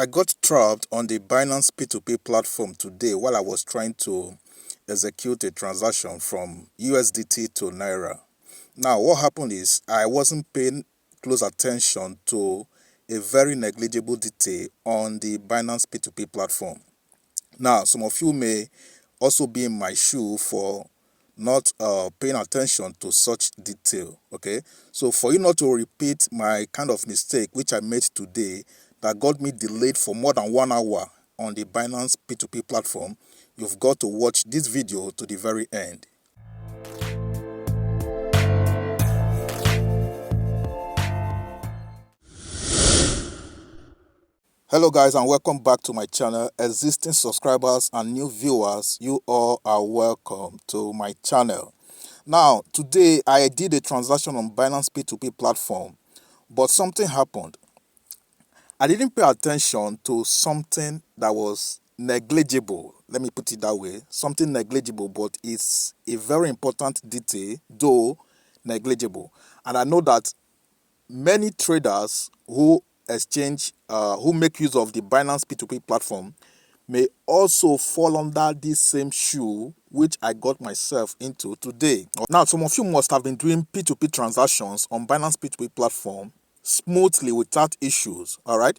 I got trapped on the Binance P2P platform today while I was trying to execute a transaction from USDT to Naira. Now, what happened is I wasn't paying close attention to a very negligible detail on the Binance P2P platform. Now, some of you may also be in my shoe for not paying attention to such detail. Okay, so for you not to repeat my kind of mistake which I made today that got me delayed for more than 1 hour on the Binance P2P platform, you've got to watch this video to the very end. Hello guys, and welcome back to my channel. Existing subscribers and new viewers, you all are welcome to my channel. Now, today I did a transaction on Binance P2P platform, but something happened. I didn't pay attention to something that was negligible. Let me put it that way. Something negligible, but it's a very important detail, though negligible. And I know that many traders who who make use of the Binance P2P platform may also fall under this same shoe which I got myself into today. Now, some of you must have been doing P2P transactions on Binance P2P platform smoothly without issues. All right.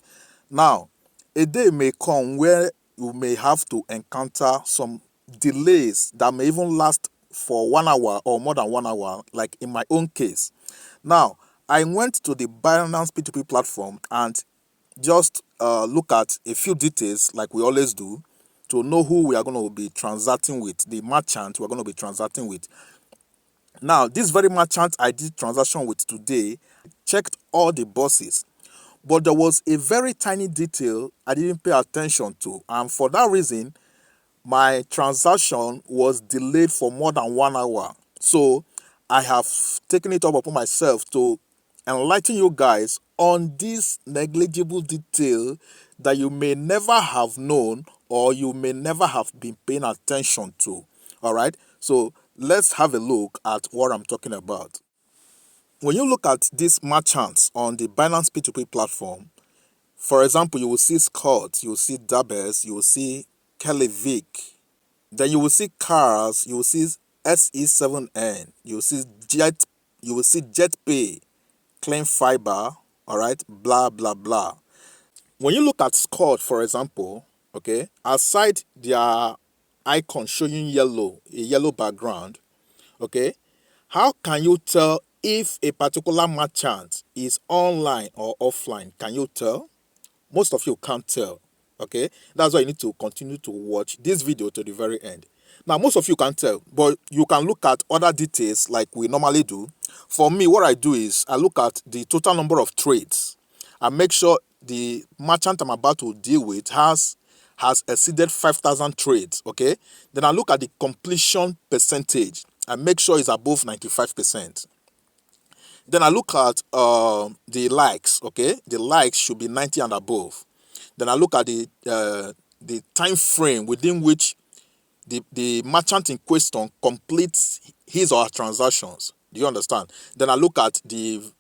Now, a day may come where you may have to encounter some delays that may even last for 1 hour or more than 1 hour, like in my own case. Now, I went to the Binance P2P platform and just look at a few details like we always do to know who we are going to be transacting with, the merchant we're going to be transacting with. Now, this very merchant I did transaction with today checked all the boxes, but there was a very tiny detail I didn't pay attention to, and for that reason, my transaction was delayed for more than 1 hour. So I have taken it up upon myself to enlighten you guys on this negligible detail that you may never have known or you may never have been paying attention to. All right, so let's have a look at what I'm talking about. When you look at these merchants on the Binance P2P platform, for example, you will see Scott, you will see Dabes, you will see Kelly Vick, then you will see cars, you will see SE7N, you will see JetPay, Claim Fiber, all right, blah blah blah. When you look at Scott, for example, okay, aside their icon showing a yellow background, okay, how can you tell if a particular merchant is online or offline? Can you tell? Most of you can't tell. Okay, that's why you need to continue to watch this video to the very end. Now, most of you can't tell, but you can look at other details like we normally do. For me, what I do is I look at the total number of trades and make sure the merchant I'm about to deal with has exceeded 5,000 trades. Okay, then I look at the completion percentage and make sure it's above 95%. Then I look at the likes. Okay, the likes should be 90 and above. Then I look at the time frame within which the merchant in question completes his or her transactions. Do you understand? Then I look at the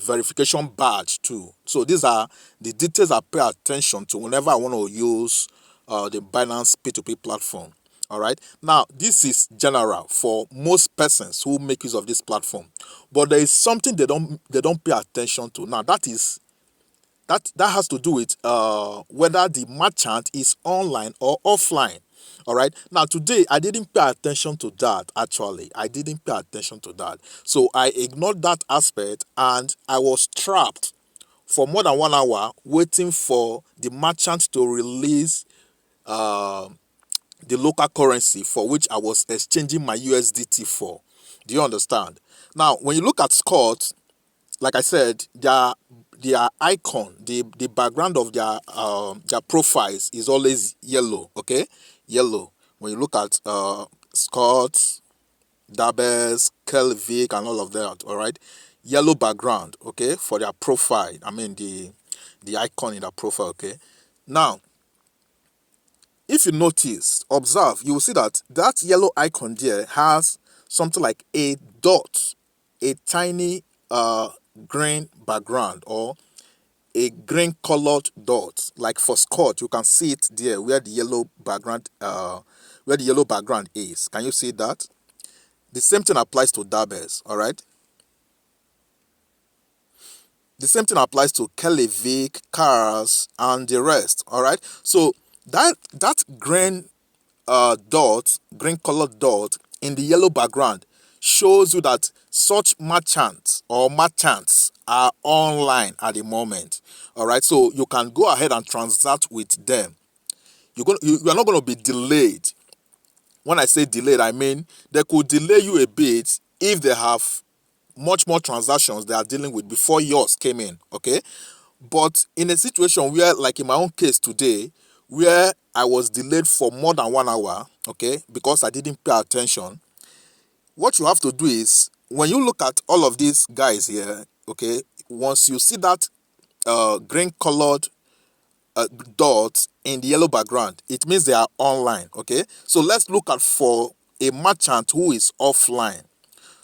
verification badge too. So these are the details I pay attention to whenever I want to use the Binance P2P platform. All right. Now, this is general for most persons who make use of this platform, but there is something they don't pay attention to. Now, that has to do with whether the merchant is online or offline. All right. Now, today I didn't pay attention to that. Actually, I didn't pay attention to that. So I ignored that aspect, and I was trapped for more than 1 hour waiting for the merchant to release the local currency for which I was exchanging my USDT for. Do you understand? Now, when you look at Scott, like I said, their icon, the background of their profiles is always yellow. Okay, yellow. When you look at Scott, Dabes, Kelvic, and all of that, all right, yellow background. Okay, for their profile. I mean the icon in their profile. Okay, now if you notice, observe, you will see that yellow icon there has something like a dot, a tiny green background, or a green colored dot. Like for Scott, you can see it there where the yellow background is. Can you see that? The same thing applies to Dabers, all right? The same thing applies to Kelly Vick, Cars, and the rest, all right? So that green green colored dot in the yellow background shows you that such merchants are online at the moment, all right? So you can go ahead and transact with them. You are not going to be delayed. When I say delayed, I mean they could delay you a bit if they have much more transactions they are dealing with before yours came in, okay? But in a situation where, like in my own case today, where I was delayed for more than 1 hour, okay, because I didn't pay attention, what you have to do is, when you look at all of these guys here, okay, once you see that green colored dots in the yellow background, it means they are online, okay? So let's look at for a merchant who is offline,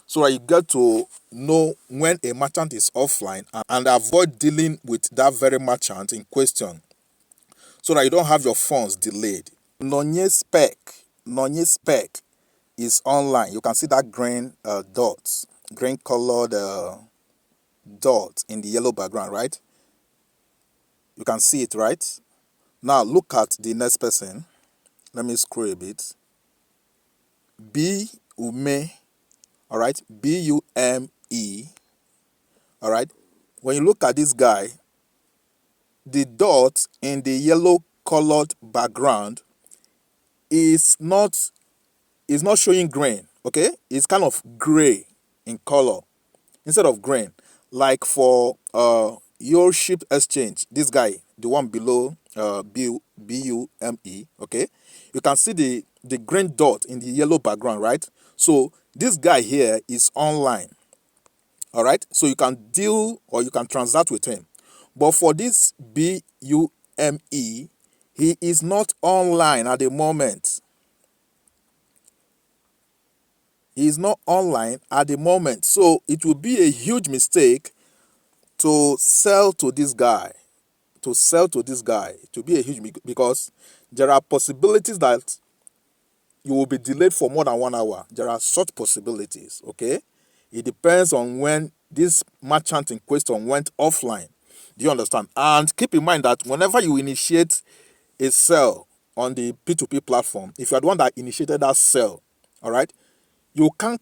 so that you get to know when a merchant is offline and avoid dealing with that very merchant in question, so that you don't have your funds delayed. Nonye spec is online. You can see that green green colored dot in the yellow background, right? You can see it, right? Now look at the next person. Let me scroll a bit. Ume, all right? Bume, all right? When you look at this guy, the dot in the yellow colored background is not showing green, okay? It's kind of gray in color instead of green. Like for your ship exchange, this guy, the one below Bume, okay? You can see the green dot in the yellow background, right? So this guy here is online, all right? So you can deal or you can transact with him. But for this Bume, he is not online at the moment. He is not online at the moment. So it will be a huge mistake to sell to this guy. It will be a huge, because there are possibilities that you will be delayed for more than 1 hour. There are such possibilities, okay? It depends on when this merchant in question went offline. Do you understand? And keep in mind that whenever you initiate a sell on the P2P platform, if you are the one that initiated that sell, all right, you can't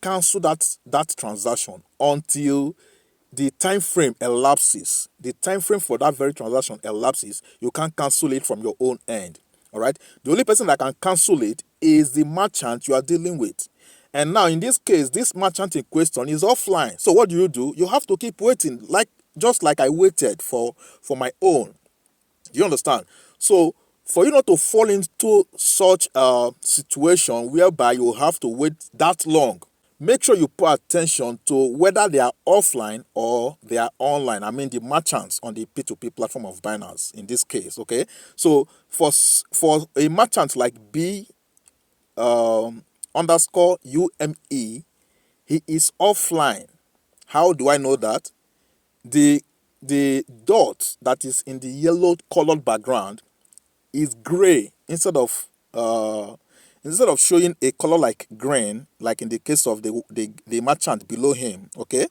cancel that transaction until the time frame elapses. The time frame for that very transaction elapses. You can't cancel it from your own end. All right. The only person that can cancel it is the merchant you are dealing with. And now in this case, this merchant in question is offline. So what do? You have to keep waiting, just like I waited for my own. Do you understand? So for you not to fall into such a situation whereby you have to wait that long, make sure you pay attention to whether they are offline or they are online. I mean the merchants on the P2P platform of Binance in this case, okay? So for a merchant like underscore UME, he is offline. How do I know that? The dot that is in the yellow colored background is gray instead of showing a color like green, like in the case of the merchant below him, okay?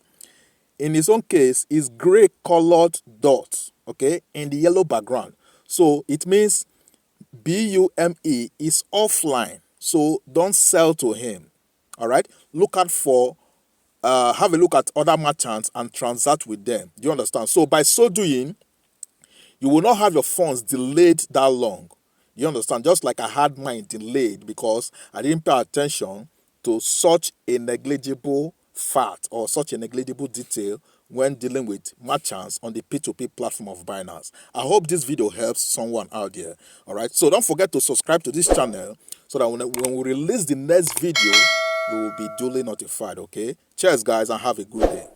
In his own case, is gray colored dot, okay, in the yellow background. So it means Bume is offline. So don't sell to him. All right. Have a look at other merchants and transact with them. Do you understand? So by so doing, you will not have your funds delayed that long. You understand? Just like I had mine delayed because I didn't pay attention to such a negligible fact or such a negligible detail when dealing with merchants on the P2P platform of Binance. I hope this video helps someone out there. All right. So don't forget to subscribe to this channel so that when we release the next video, you will be duly notified. Okay. Cheers, guys, and have a good day.